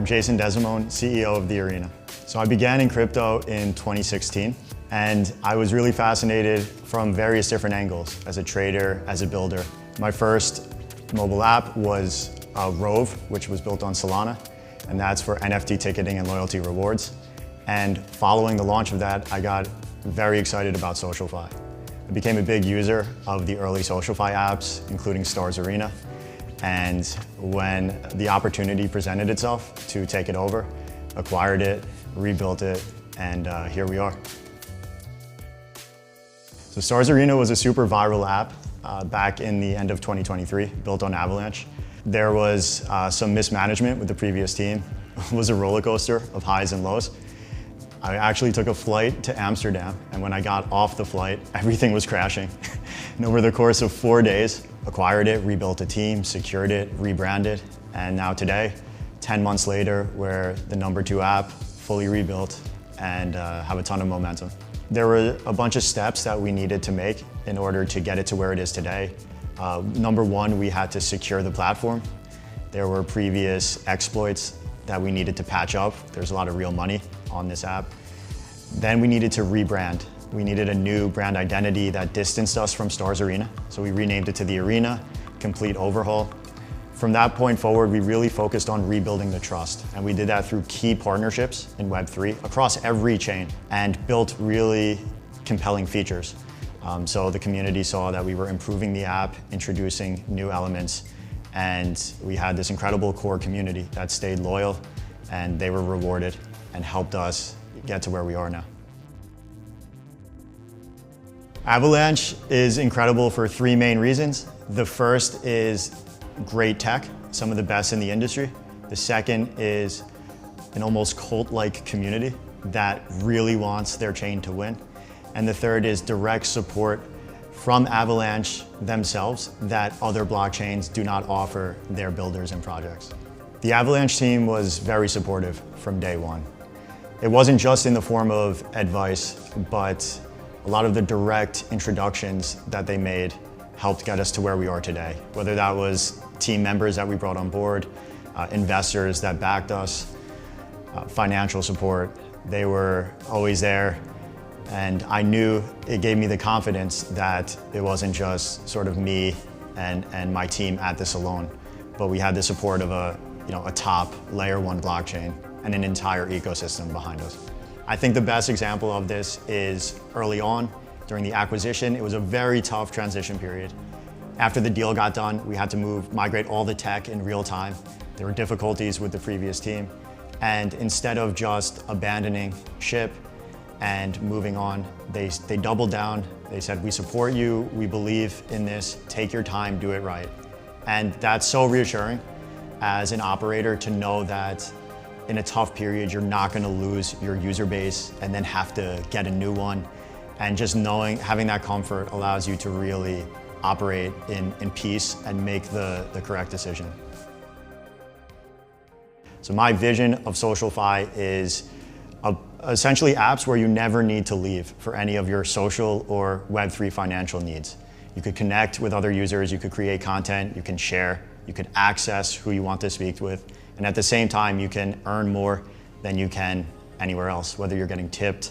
Jason Desimone, CEO of The Arena. So I began in crypto in 2016, and I was really fascinated from various different angles, as a trader, as a builder. My first mobile app was Rove, which was built on Solana, and that's for NFT ticketing and loyalty rewards. And following the launch of that, I got very excited about SocialFi. I became a big user of the early SocialFi apps, including Stars Arena. And when the opportunity presented itself to take it over, acquired it, rebuilt it, and here we are. So Stars Arena was a super viral app back in the end of 2023, built on Avalanche. There was some mismanagement with the previous team. It was a roller coaster of highs and lows. I actually took a flight to Amsterdam, and when I got off the flight, everything was crashing. And over the course of 4 days, acquired it, rebuilt a team, secured it, rebranded, and now today, 10 months later, we're the #2 app, fully rebuilt, and have a ton of momentum. There were a bunch of steps that we needed to make in order to get it to where it is today. Number one, we had to secure the platform. There were previous exploits that we needed to patch up. There's a lot of real money on this app. Then we needed to rebrand. We needed a new brand identity that distanced us from Stars Arena. So we renamed it to The Arena, complete overhaul. From that point forward, we really focused on rebuilding the trust. And we did that through key partnerships in Web3 across every chain and built really compelling features. So the community saw that we were improving the app, introducing new elements, and we had this incredible core community that stayed loyal, and they were rewarded and helped us get to where we are now. Avalanche is incredible for 3 main reasons. The first is great tech, some of the best in the industry. The second is an almost cult-like community that really wants their chain to win. And the third is direct support from Avalanche themselves that other blockchains do not offer their builders and projects. The Avalanche team was very supportive from day one. It wasn't just in the form of advice, but a lot of the direct introductions that they made helped get us to where we are today. Whether that was team members that we brought on board, investors that backed us, financial support, they were always there. And I knew it gave me the confidence that it wasn't just sort of me and my team at this alone, but we had the support of a top layer 1 blockchain and an entire ecosystem behind us. I think the best example of this is early on during the acquisition. It was a very tough transition period. After the deal got done, we had to migrate all the tech in real time. There were difficulties with the previous team. And instead of just abandoning ship and moving on, they doubled down. They said, we support you, we believe in this, take your time, do it right. And that's so reassuring as an operator to know that in a tough period, you're not gonna lose your user base and then have to get a new one. And just having that comfort allows you to really operate in peace and make the correct decision. So my vision of SocialFi is essentially apps where you never need to leave for any of your social or Web3 financial needs. You could connect with other users, you could create content, you can share, you could access who you want to speak with, and at the same time, you can earn more than you can anywhere else, whether you're getting tipped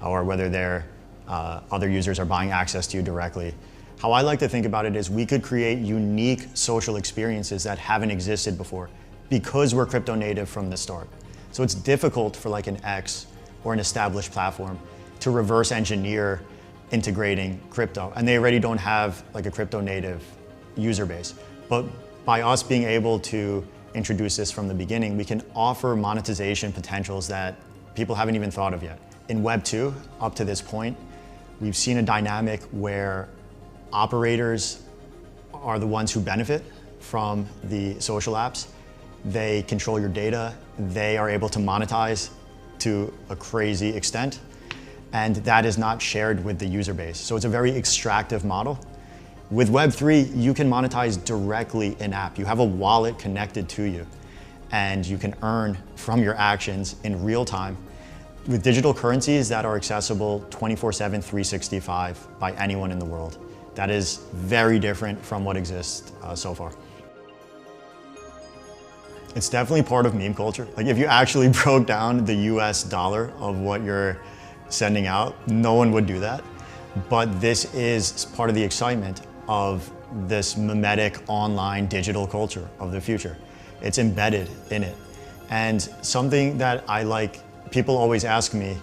or whether other users are buying access to you directly. How I like to think about it is we could create unique social experiences that haven't existed before because we're crypto native from the start. So it's difficult for like an X or an established platform to reverse engineer integrating crypto. And they already don't have like a crypto native user base. But by us being able to introduce this from the beginning, we can offer monetization potentials that people haven't even thought of yet. In Web 2, up to this point, we've seen a dynamic where operators are the ones who benefit from the social apps. They control your data. They are able to monetize to a crazy extent, and that is not shared with the user base. So it's a very extractive model. With Web3, you can monetize directly in-app. You have a wallet connected to you, and you can earn from your actions in real time with digital currencies that are accessible 24/7, 365 by anyone in the world. That is very different from what exists so far. It's definitely part of meme culture. Like if you actually broke down the US dollar of what you're sending out, no one would do that. But this is part of the excitement of this mimetic online digital culture of the future. It's embedded in it. And something that I like, people always ask me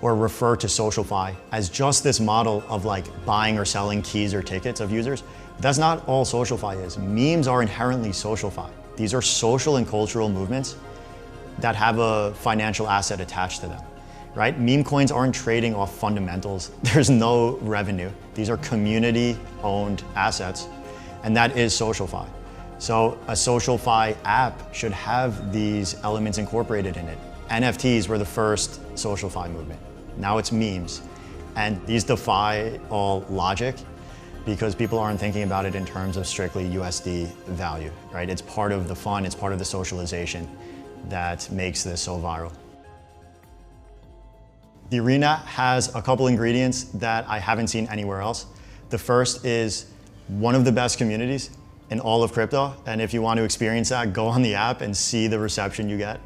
or refer to SocialFi as just this model of like buying or selling keys or tickets of users. That's not all SocialFi is. Memes are inherently SocialFi. These are social and cultural movements that have a financial asset attached to them, right? Meme coins aren't trading off fundamentals. There's no revenue. These are community-owned assets, and that is SocialFi. So a SocialFi app should have these elements incorporated in it. NFTs were the first SocialFi movement. Now it's memes. And these defy all logic because people aren't thinking about it in terms of strictly USD value, right? It's part of the fun, it's part of the socialization that makes this so viral. The arena has a couple ingredients that I haven't seen anywhere else. The first is one of the best communities in all of crypto. And if you want to experience that, go on the app and see the reception you get.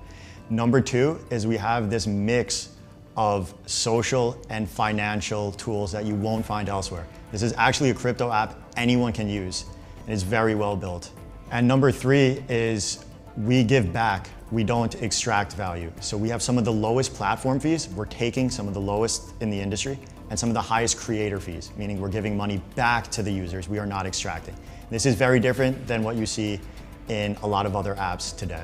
Number two is we have this mix of social and financial tools that you won't find elsewhere. This is actually a crypto app anyone can use, and it's very well built. And number three is we give back. We don't extract value. So we have some of the lowest platform fees. We're taking some of the lowest in the industry and some of the highest creator fees, meaning we're giving money back to the users. We are not extracting. This is very different than what you see in a lot of other apps today.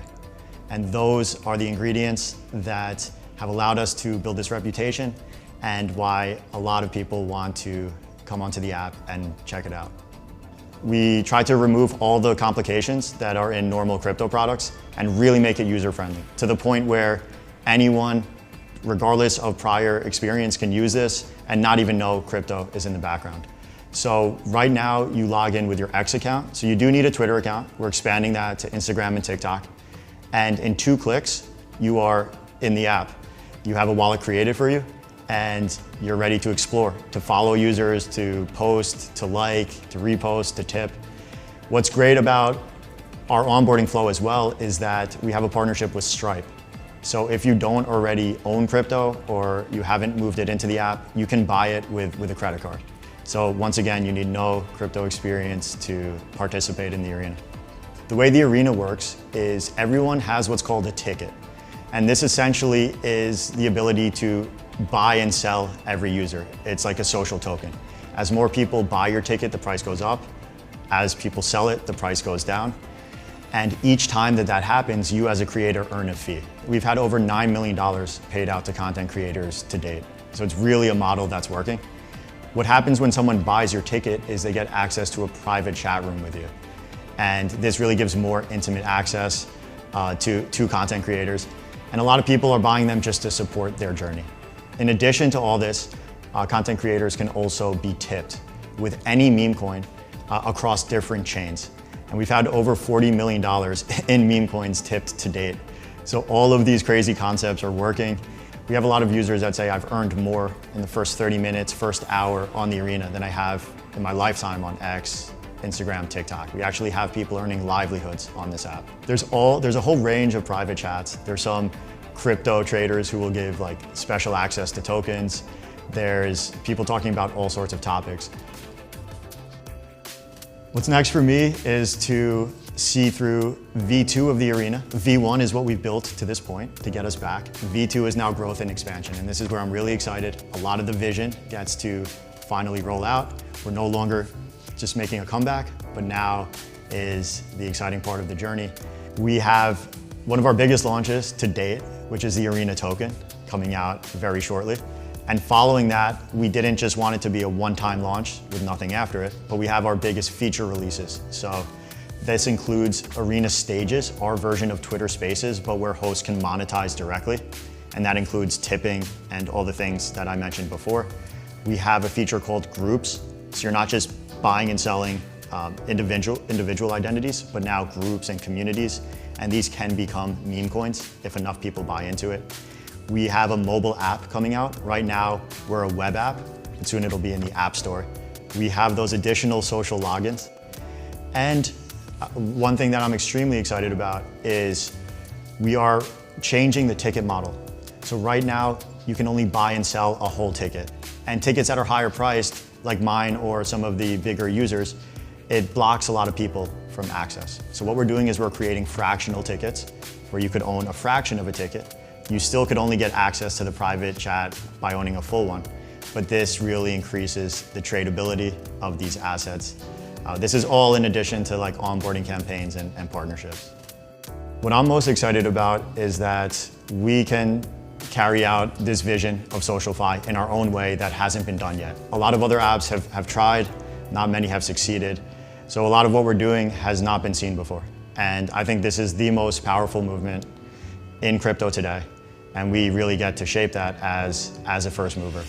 And those are the ingredients that have allowed us to build this reputation and why a lot of people want to come onto the app and check it out. We try to remove all the complications that are in normal crypto products and really make it user-friendly to the point where anyone, regardless of prior experience, can use this and not even know crypto is in the background. So right now you log in with your X account. So you do need a Twitter account. We're expanding that to Instagram and TikTok. And in 2 clicks, you are in the app. You have a wallet created for you and you're ready to explore, to follow users, to post, to like, to repost, to tip. What's great about our onboarding flow as well is that we have a partnership with Stripe. So if you don't already own crypto or you haven't moved it into the app, you can buy it with a credit card. So once again, you need no crypto experience to participate in the arena. The way the arena works is everyone has what's called a ticket. And this essentially is the ability to buy and sell every user. It's like a social token. As more people buy your ticket, the price goes up. As people sell it, the price goes down. And each time that that happens, you as a creator earn a fee. We've had over $9 million paid out to content creators to date. So it's really a model that's working. What happens when someone buys your ticket is they get access to a private chat room with you. And this really gives more intimate access to content creators. And a lot of people are buying them just to support their journey. In addition to all this, content creators can also be tipped with any meme coin across different chains. And we've had over $40 million in meme coins tipped to date. So all of these crazy concepts are working. We have a lot of users that say I've earned more in the first 30 minutes, first hour on the arena than I have in my lifetime on X, Instagram, TikTok. We actually have people earning livelihoods on this app. There's a whole range of private chats. There's some crypto traders who will give like special access to tokens. There's people talking about all sorts of topics. What's next for me is to see through V2 of the arena. V1 is what we've built to this point to get us back. V2 is now growth and expansion, and this is where I'm really excited. A lot of the vision gets to finally roll out. We're no longer just making a comeback, but now is the exciting part of the journey. We have one of our biggest launches to date, which is the Arena token, coming out very shortly. And following that, we didn't just want it to be a one-time launch with nothing after it, but we have our biggest feature releases. So this includes Arena Stages, our version of Twitter Spaces, but where hosts can monetize directly. And that includes tipping and all the things that I mentioned before. We have a feature called Groups. So you're not just buying and selling individual identities, but now groups and communities. And these can become meme coins if enough people buy into it. We have a mobile app coming out. Right now, we're a web app, and soon it'll be in the App Store. We have those additional social logins. And one thing that I'm extremely excited about is We are changing the ticket model. So right now, you can only buy and sell a whole ticket. And tickets that are higher priced, like mine or some of the bigger users, it blocks a lot of people from access. So what we're doing is we're creating fractional tickets where you could own a fraction of a ticket. You still could only get access to the private chat by owning a full one. But this really increases the tradability of these assets. This is all in addition to like onboarding campaigns and partnerships. What I'm most excited about is that we can carry out this vision of SocialFi in our own way that hasn't been done yet. A lot of other apps have tried, not many have succeeded. So a lot of what we're doing has not been seen before. And I think this is the most powerful movement in crypto today. And we really get to shape that as a first mover.